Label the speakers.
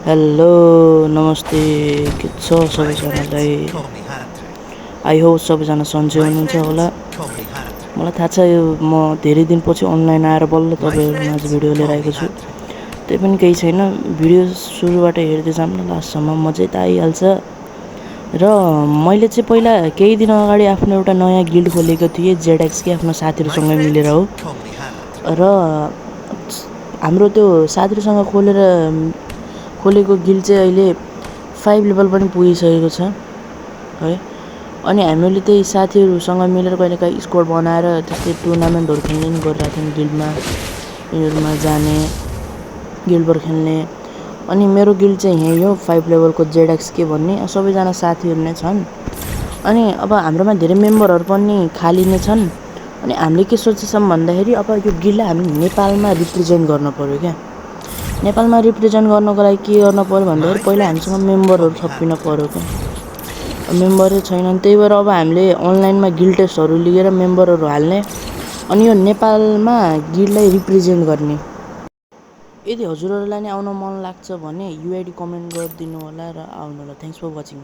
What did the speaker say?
Speaker 1: Hello नमस्ते के छ सबैजनालाई आई होप सबैजना सन्चै हुनुहुन्छ होला। मलाई थाहा छ यो म धेरै दिनपछि अनलाइन आएर बल्ल तपाईँहरूमाझ भिडियो लिएर आएको छु। त्यही पनि केही छैन, भिडियो सुरुबाट हेर्दै जाऊँ न, लास्टसम्म मजै त आइहाल्छ। र मैले चाहिँ पहिला केही दिन अगाडि आफ्नो एउटा नयाँ गिल्ड खोलेको थिएँ, जेडएक्स के आफ्नो साथीहरूसँग मिलेर हो। र हाम्रो त्यो साथीहरूसँग खोलेको गिल्ड चाहिँ अहिले 5 लेभल पनि पुगिसकेको छ है। अनि हामीले त्यही साथीहरूसँग मिलेर कहिलेकाहीँ स्क्वाड बनाएर त्यस्तै टुर्नामेन्टहरू खेल्ने नि गरिरहेको थियौँ गिल्डमा, यिनीहरूमा जाने गिल्डबाट खेल्ने। अनि मेरो गिल्ड चाहिँ यही हो 5 लेभलको जेडएक्स के भन्ने, सबैजना साथीहरू नै छन्। अनि अब हाम्रोमा धेरै मेम्बरहरू पनि खाली नै छन्। अनि हामीले के सोचेछौँ भन्दाखेरि अब यो गिल्डलाई हामी नेपालमा रिप्रेजेन्ट गर्नु पऱ्यो क्या। नेपालमा रिप्रेजेन्ट गर्नको लागि के गर्नु पऱ्यो भन्दाखेरि पहिला हामीसँग मेम्बरहरू थपिनु पऱ्यो क्या। मेम्बरै छैनन्, त्यही भएर अब हामीले अनलाइनमा गिल्ड टेस्टहरू लिएर मेम्बरहरू हाल्ने अनि यो नेपालमा गिल्डलाई रिप्रेजेन्ट गर्ने। यदि हजुरहरूलाई नि आउन मन लाग्छ भने युआइडी कमेन्ट गरिदिनु होला र आउनु होला। Thanks for watching.